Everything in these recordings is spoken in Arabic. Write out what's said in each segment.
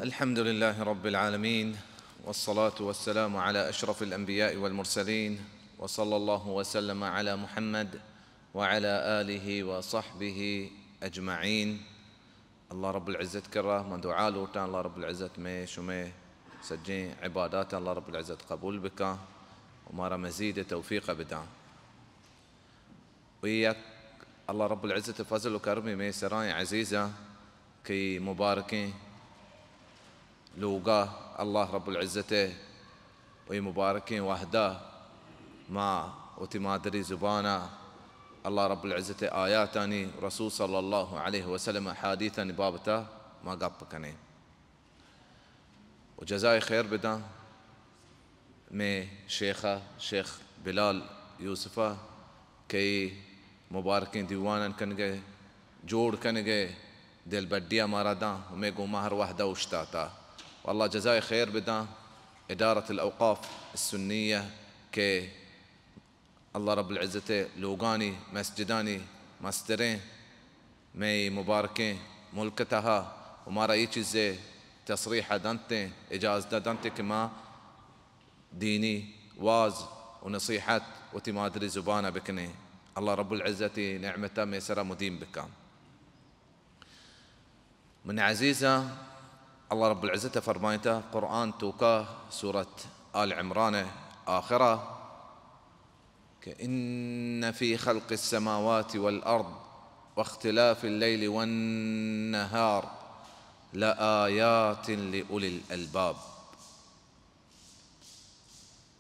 الحمد لله رب العالمين، والصلاة والسلام على أشرف الأنبياء والمرسلين، وصلى الله وسلم على محمد وعلى آله وصحبه أجمعين. الله رب العزة كره ما دعاء لوتان الله رب العزة مي شمي سجين عبادات الله رب العزة قبول بك وما مزيد توفيق بدا وياك الله رب العزة فضل وكرمي مي سراي عزيزة كي مباركين لوقاه الله رب العزة ومباركين وهداه ما وتمادري زبانا الله رب العزة آياتاني رسول صلى الله عليه وسلم حديثاني بابته ما قابكني وجزاي خير بدا مي شيخ بلال يوسفه كي مباركين ديوانا كنجي جوڑ كنجي دل بديا مارادا وميقو مهر وحده وشتاتا والله جزاي خير بدا إدارة الأوقاف السنية كي الله رب العزة لوغاني مسجداني مسترين مي مباركين ملكتها وما رأيك زي تصريح دانتي إجازة دانتي كما ديني واز ونصيحة وتمادري زبانة بكني الله رب العزة نعمته ميسرة مدين بك من عزيزة الله رب العزة فرمايته قرآن توكاه سورة آل عمران آخرة كإن في خلق السماوات والأرض واختلاف الليل والنهار لآيات لأولي الألباب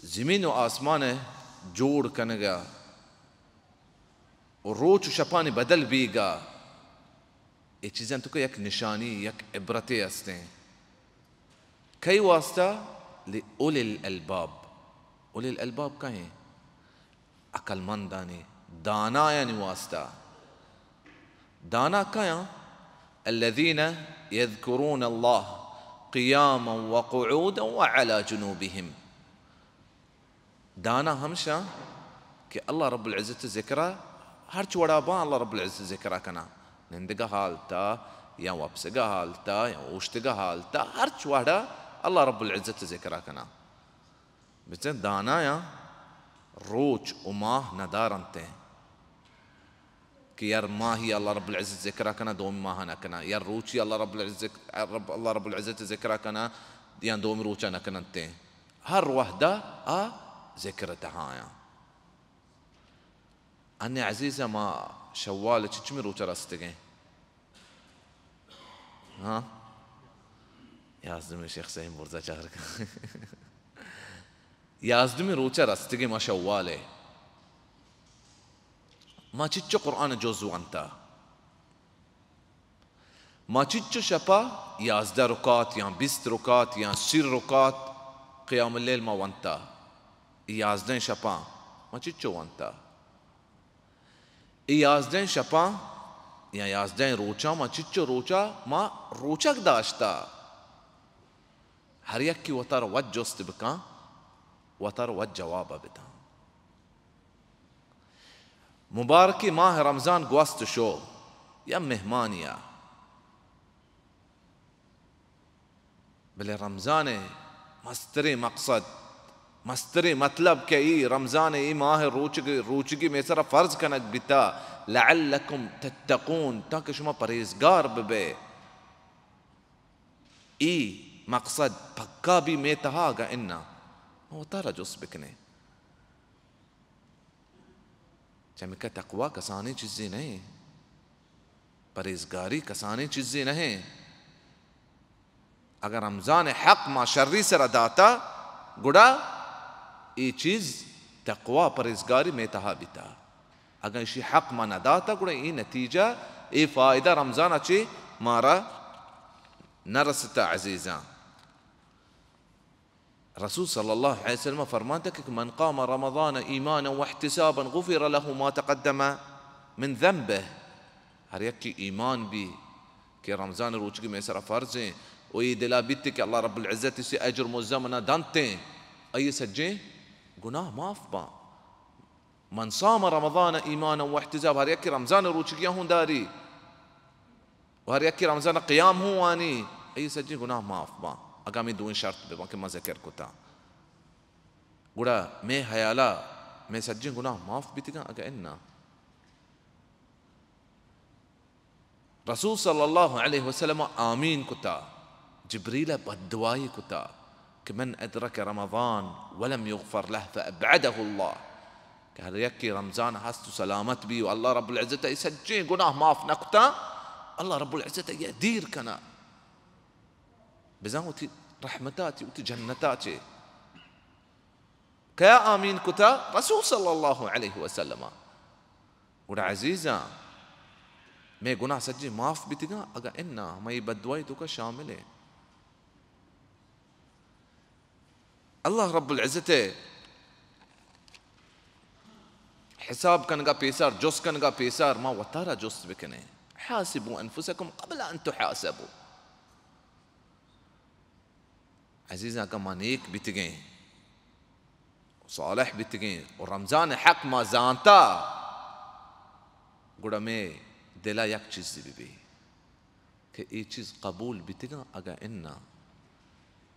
زمين وآسمانه جوڑ کنگا और रोज शपानी बदल बीगा ये चीज़ें तो एक निशानी एक इब्रतें हस्ते कई वास्ता लिउलिल अल्बाब उलिल अल्बाब कहें अकलमंदानी दाना यानी वास्ता दाना क्या الذين يذكرون الله قياما وقعودا وعلى جنوبهم दाना हमशा कि अल्लाह रब्बुल इज़्ज़त ज़िक्रा हर चोड़ा बा अल्लाह रब्बुल इज़्ज़त ज़िक्रा कना निंदगा हालता या वापसगा हालता या उश्तगा हालता हर चोड़ा अल्लाह रब्बुल इज़्ज़त ज़िक्रा कना बिचन दाना या रोज उमाह नदारंते कि यार माह ही अल्लाह रब्बुल इज़्ज़त ज़िक्रा कना दो माह न कना यार रोज ही अल्लाह रब्बुल इज़्ज़त ज़िक्रा कना या दो रोचा न कनते हर वहदा ذكر تهايا أني عزيزة ما شوالة تشمي روچا رستگين ها يازدمي شيخ سهيم برزا چهرك يازدمي روچا رستگين ما شوالة ما چچو قرآن جوزو أنت ما چچو شپا 11 ركعات يا 20 ركعات يا 30 ركعات قيام الليل ما وانتا يازدين شپا ما چچو وانتا يازدين شپا या याज़दें रोचा मा चिच्चो रोचा मा रोचक दाश्ता हर यक की वतर वज जोस्त बिका वतर वज जवाब बिता मुबारकी माह रमजान ग्वस्त शो या मेहमानिया बले रमजान मस्तरी मकसद मस्तरी मतलब के ई रमजान ई माह रोचगी में सरा फर्ज कनक बिता लअल्लकुम तत्तकून ताकि शुमा परहेजगार बबे ई मकसद पक्का भी में तहागा इन्ना वो तारा जुस बिकने चमका तकवा कसानी चीज़ें नहीं परहेजगारी कसानी चीज़ें नहीं अगर रमजान हक मा शर्री से रदाता गुड़ा ये चीज़ तकवा परहेजगारी में तहा बिता अगर इसी हक माना दाता गुड़ा ये नतीजा ये फ़ायदा रमज़ान अच्छे मारा नरसता अज़ीज़ा रसूल सल्लल्लाहु अलैहि वसल्लम फरमाते कि मन क़ाम रमज़ान ईमाना व इहतिसाबन गुफ़िर लहु मा तक़द्दम मिन ज़ंबिह हर एक की ईमान भी कि रमज़ान रोज़गी में सरा फ़र्ज़ है और ये दिला बीते कि अल्लाह रब्बुल इज़्ज़त से अजर मुज़्ज़मना दानते अये सज्जे गुनाह माफ़ बा من صام رمضان إيمانا واحتسابا هر يكي رمضان روچگيا هون داري وهر يكي رمضان قيام هون واني أي سجي गुनाह माफ बा आगामी दो शर्त बे बाकी मजे कर कुता गुड़ा मैं हयाला मैं सज्जी गुनाह माफ बितिगा अगा इन्ना रसूल सल्लल्लाहु अलैहि वसल्लम आमीन कुता जिब्रील बदवाई कुता कि मन अदरक रमضان ولم يغفر له فأبعده الله كهذا يكي رمضان حست سلامت بي والله رب العزة يسجي قناه ماف نكتا الله رب العزة يدير كنا بزان وتي رحمتاتي وتي جنتاتي كيا آمين كتا رسول صلى الله عليه وسلم ودا عزيزا मैं गुनाह सज्जी माफ बितिगा अगर इन्ना मैं बदवाई तो का शामिल है अल्लाह रब्बुल इज्जते حساب كنغا بيسار جوس كنغا بيسار ما وتارا جوس بكني حاسبوا أنفسكم قبل أن تحاسبوا عزيزنا كما نيك بتجين وصالح بتجين ورمضان حق ما زانتا गुड़ा में दिला एक चीज भी कि ये चीज कबूल बितेगा अगर इन्ना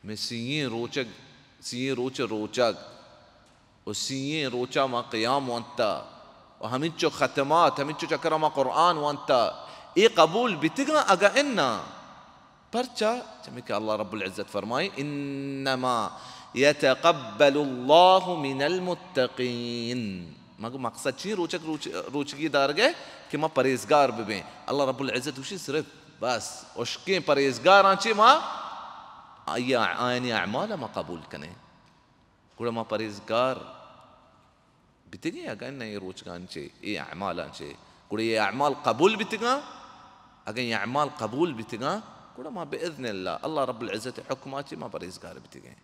मैं सीये रोचक और सीये रोचा मा क़याम वंता और हमिच्चो ख़तमात हमिच्चो चक्रा मा क़ुरआन वंता ये कबूल बितेगा अगर इन्ना परचा जमे कि अल्लाह रब्बुल इज़्ज़त फरमाए इन्नमा यतक़ब्बलुल्लाहु मिनल मुत्तक़ीन मगर मकसद चीज़ रोचकी दारगे कि माँ परहेज़गार भी अल्लाह रब्बुल इज़्ज़त उसी सिर्फ बस उसके परहेज़गार आंचे माँ आया आयनी अमाल माँ कबूल कने कुड़ा माँ परहेज़गार बितेगे अगर नहीं रोचकांचे ये अमाल आंचे कुड़ा ये अमाल कबूल बितेगा अगर ये अमाल कबूल बितेगा कुड़ा माँ बेइज़्न अल्लाह रब्बुल इज़्ज़त हुक्माचे माँ परहेज़गार बितेगे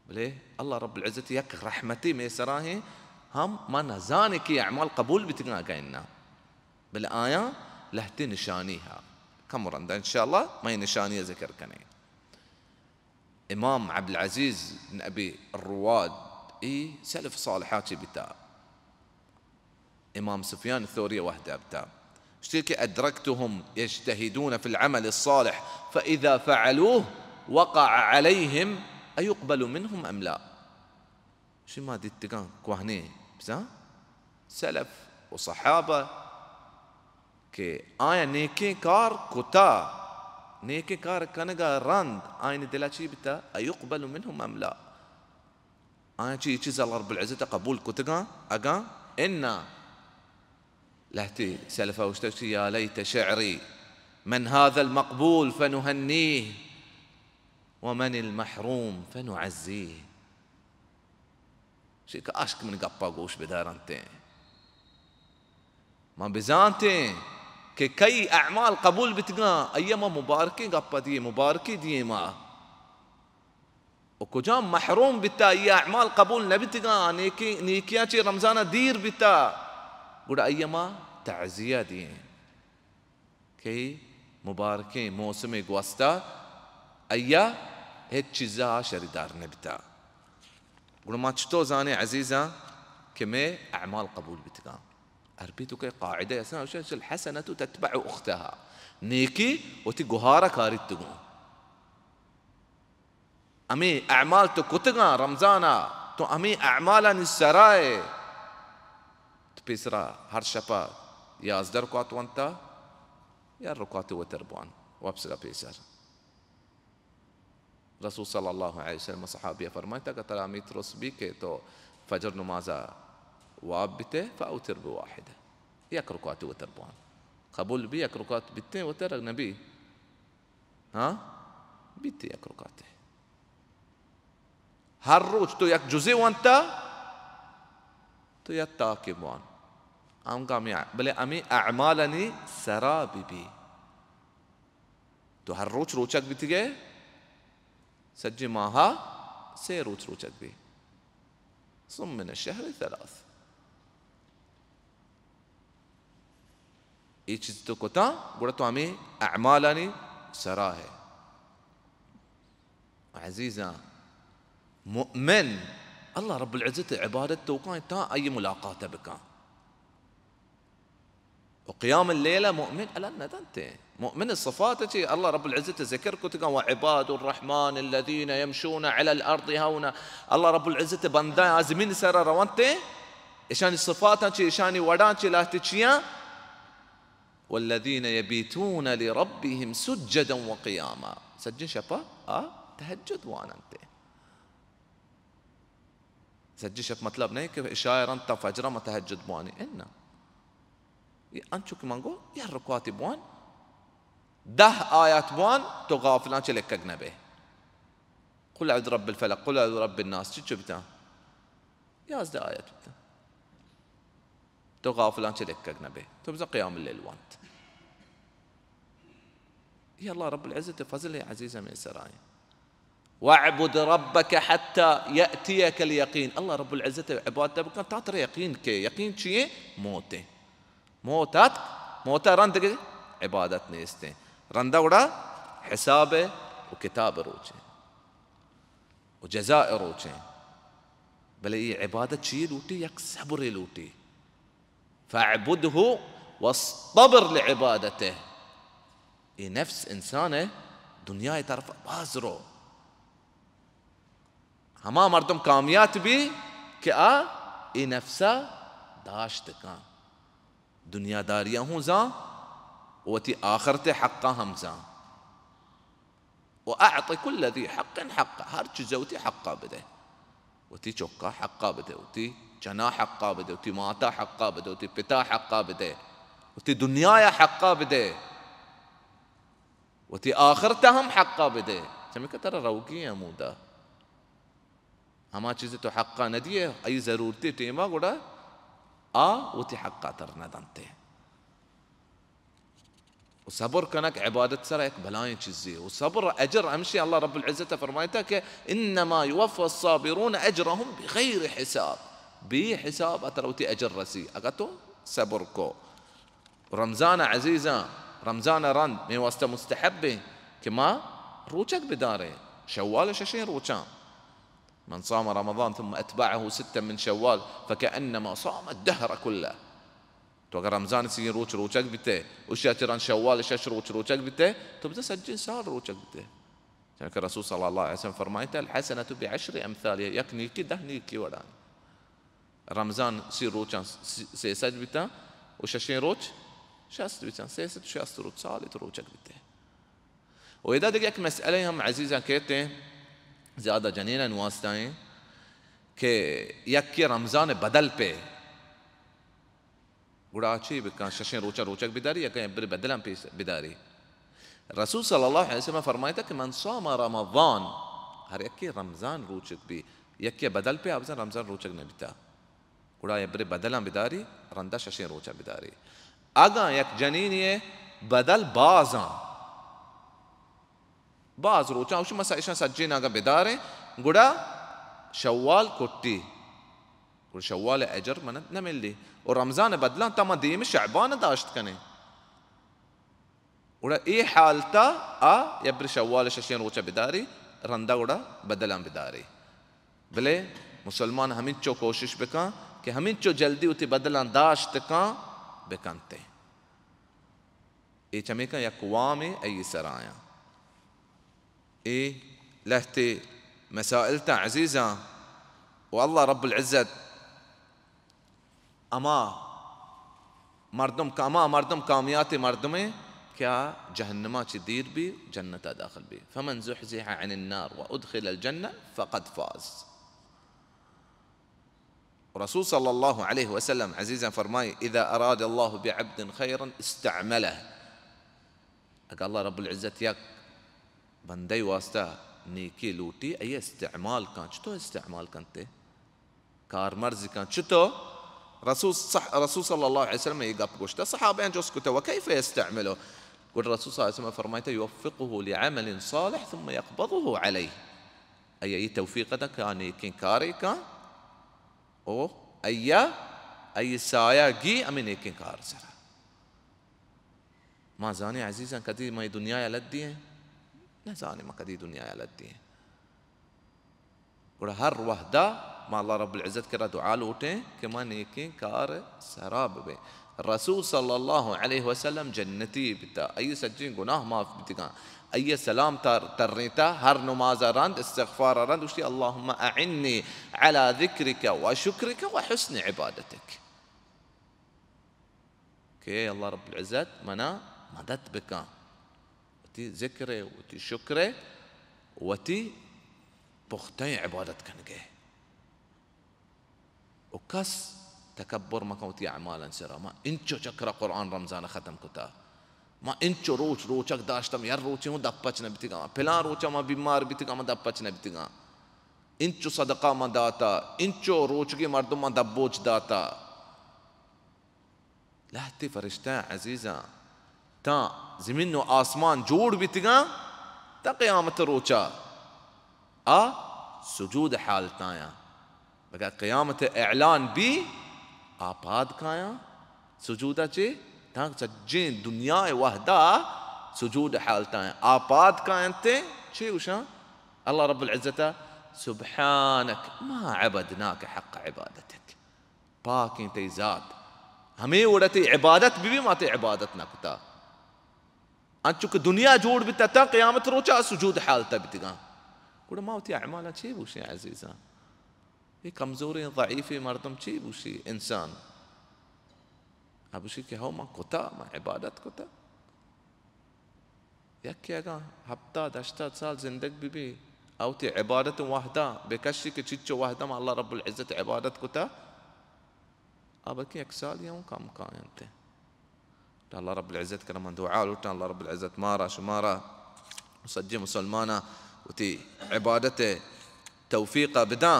बोले अल्लाह रब्बुल इज़्ज़त यक रहमती में सराहे हम ما نزان كي أعمال قبول بتقنا كأننا بالآية لهتي نشانيها كم رندا إن شاء الله ما هي نشانية ذكر كني إمام عبد العزيز بن أبي الرواد سلف صالحاتي بتاع إمام سفيان الثوري وحده بتاع اشتكي أدركتهم يجتهدون في العمل الصالح فإذا فعلوه وقع عليهم أيقبل منهم أم لا شو ما دي تقان كوهني بس سلف وصحابة كي آية نيكي كار كتا نيكي كار كنغا راند آية دلاشي بتا أيقبل منهم أم لا آية شي چيز الله رب العزة قبول كتغا أغا إنا لهتي سلفة واشتوشي يا ليت شعري من هذا المقبول فنهنيه ومن المحروم فنعزيه شيء كأشك من قبّا قوش بدارنتين ما بزانتين كي أعمال قبول بتقا أيما مباركي قبّا دي مباركي دي ما وكجام محروم بتا أي أعمال قبول نبتقا نيكياتي رمزانا دير بتا قد أيما تعزية دي كي مباركي موسمي قواستا أيا هيت چيزا شريدار نبتا قلنا ما تشتو زاني عزيزة كمي أعمال قبول بتقام أربيتو كي قاعدة يسنا وشاش الحسنة تتبع أختها نيكي وتقهارة كاريت تقوم أمي أعمال تكتغا رمزانا تو أمي أعمالا السراي تبيسرا هر شپا يا أزدر ركوات وانتا يا الركوات وتربوان وابسغا بيسر رسول صلى الله عليه وسلم صحابي فرمايتا قتل أميت رسبي تو فجر نمازا وابته فأوتر بواحدة يك ركوات وتربوان قبول بي يك ركوات بيتين وتر نبي ها بيتي يك ركوات هر روز تو يك جزء وانتا تو يتاكبوان أم قامي بل أمي أعمالني سرابي بي تو هر روز روچك بيتيجي سجي معها سيروت روچك بي صم من الشهر 3 اي چیز تو کتا گوڑا تو ہمیں اعمالانی سرا ہے عزيزا مؤمن الله رب العزة عبادته وكان تا أي ملاقاته بك وقيام الليلة مؤمن ألا ندنت مؤمن الصفات الله رب العزة ذكر كتك وعباد الرحمن الذين يمشون على الأرض هونا الله رب العزة بندا زمين سر روانت إشان الصفات إشان ودان لا تشيا والذين يبيتون لربهم سجدا وقياما سجن شفا تهجد وانا انت سجن شف مطلب نہیں کہ اشاره انت فجر ما تهجد بواني ان انچو کہ منگو یا رکعات بوان 10 آيات بوان تو غافلان چلك اجنبه قل اعوذ برب الفلق قل اعوذ برب الناس شو بتا يا 10 آيات بتا تو غافلان چلك اجنبه تو بزن قيام الليل وانت يا الله رب العزة فضل يا عزيزة من سراي واعبد ربك حتى يأتيك اليقين الله رب العزة عبادته بكان تاتر يقين كي يقين شيء موته موتا رندق عبادت نيستين رندا ودا حسابه وكتاب روچه وجزاء روچه بل اي عبادت شيء لوتي يك صبر لوتي فاعبده واصطبر لعبادته اي نفس انسانه دنیا طرف بازرو ہما مردم کامیات بھی کہ اي نفسا داشت کان دنیا داریاں ہوں زاں وتي آخرته حقا هم زاں وأعطي كل ذي حق حقه هر چیزوتی حقا بده وتي چوکا حقا بده وتي جنا حقا بده وتي ماتا حقا بده وتي پتا حقا بده وتي دنیا حقا بده وتي آخرته هم حقا بده سمعك ترى روكي يا مودا هما چیز تو حقا ندیه ای ضرورتی تیما گوڑا وتي حقا تر ندانته وصبر كانك عبادة سرك بلاين چیزی وصبر أجر أمشي الله رب العزة فرمایتا إنما يوفى الصابرون أجرهم بغير حساب بحساب أتروتي أجر رسي أقتو صبركو رمضان عزيزا رمضان رند من واسطة مستحبه كما روچك بداره شوال ششين روچان من صام رمضان ثم أتبعه 6 من شوال فكأنما صام الدهر كله تو اگر رمضان سی روچك بته وشاتران شوال شش روچك بته تو بده سجل سال روچك بته يعني الرسول صلى الله عليه وسلم فرمایت الحسنة ب10 أمثالها يكني كده نيكي ودان رمضان سی روچان سی سج بته وششين روچ شاست بته سيست شاست روچ سالت روچك بته وإذا دقيق مسألة هم عزيزا كيته زیادہ جنیناً واسطائیں کہ یکی رمضان بدل پہ گڑا اچھی بکا ششیں روچک بداری یا کہیں بدلان پہ بداری رسول صلی اللہ علیہ وسلم فرمایا تھا کہ من صام رمضان ہر یکی رمضان روچک بھی یکی بدل پہ آپ رمضان روچک نہ بیتا گڑا یبر بدلان بداری رندہ ششیں روچک بداری اگاں یک جنینی بدل باز روچا وش مسائشان سجين اگا بداره گڑا شوال كوتي گڑا شوال اجر من نملي ورمضان بدلان تما ديم شعبان داشت كني گڑا اي حالتا يبر شوال ششين روچا بداري رندا گڑا بدلان بداري بلے مسلمان همین چو کوشش بکن کہ همین چو جلدی اتی بدلان داشت کن بکنتے اي چمی کن یک وامی ای سرایا إيه لهتي مسائلته عزيزة والله رب العزة أما مردم كامياتي مردمي كا جهنما تدير بي جنة داخل بي فمن زحزح عن النار وأدخل الجنة فقد فاز ورسول صلى الله عليه وسلم عزيزا فرماي إذا أراد الله بعبد خيرا استعمله قال الله رب العزة ياك بندے واسطہ نیکی لوٹی ای استعمال کان چطور استعمال کنتے کار مرضی کان چطور رسول صلی اللہ علیہ وسلم یہ گپ گوشتا صحابہ ہیں جو اس کو تو وكيف يستعمله قل الرسول صلى الله عليه وسلم فرمایتا يوفقه لعمل صالح ثم يقبضه عليه ای توفیق دا کان نیکی کاری کان او ای سایہ گی امی نیکی کار سرا ما زانی عزیزاً کدی ما دنیا یلد دی ہیں نزاني ما قدي دنيا يلدي قول هر وحدة ما الله رب العزت كرا دعاء لوٹیں کہ میں نیکیں کار سراب بے الرسول صلی اللہ علیہ وسلم جنتی بتا ای سجین گناہ معاف بتگا ای سلام ترنیتا ہر نماز رند استغفار رند وشتی اللهم اعنی على ذکرك وشکرك وحسن عبادتك کہ اللہ رب العزت منا مدد بکا وتی ذکرے وتی شکرے وتی پختیں عبادت کنگے وكس تكبر ما كنت أعمالا سرا ما إنشو شكر قرآن رمضان ختم كتا ما إنشو روچك داشتم ير روچي مو دپچ نبتيگا پلان روچا ما بیمار بتيگا ما دپچ نبتيگا إنشو صدقة ما داتا إنشو روچگي مردم ما دبوچ داتا لهتي فرشتہ عزيزا تا زمین و آسمان جوڑ بتيگا تا قيامت روچا سجود حالتایا بقى قيامة إعلان بي آباد كايا سجودة چه تاك سجين دنيا وحدا سجود حالتايا آباد كايا انت چه وشا الله رب العزة سبحانك ما عبدناك حق عبادتك باك انت ذات همي ورتي عبادت بي ما تي عبادتنا كتا انچوك دنيا جوڑ بتا تا قيامة روچا سجود حالتا بتگا قول ما وتي أعمالا چه بوشي عزيزا ये कमजोरी ضعيفة मर्दम ची बुशी इंसान अब उसी के हो माँ कोता माँ इबादत कोता या क्या का हफ्ता 10 साल जिंदगी भी आओ ती इबादत वाहदा बेकशी के चिच्चो वाहदा माँ अल्लाह रब्बुल इज़्ज़त इबादत कोता अब कि एक साल يوم कम कायंते अल्लाह रब्बुल इज़्ज़त करम दुआ लुटा अल्लाह रब्बुल इज़्ज़त मारा शुमारा مسجى مسلمانا وتي عبادته توفيقه بدا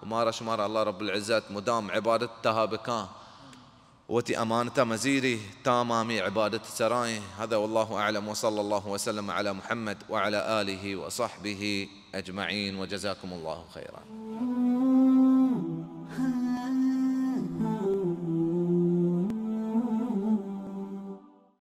ومارا شمارا الله رب العزت مدام عبادتها بكان وتي أمانته مزيري تامامي عبادة سراي هذا والله أعلم وصلى الله وسلم على محمد وعلى آله وصحبه أجمعين وجزاكم الله خيرا.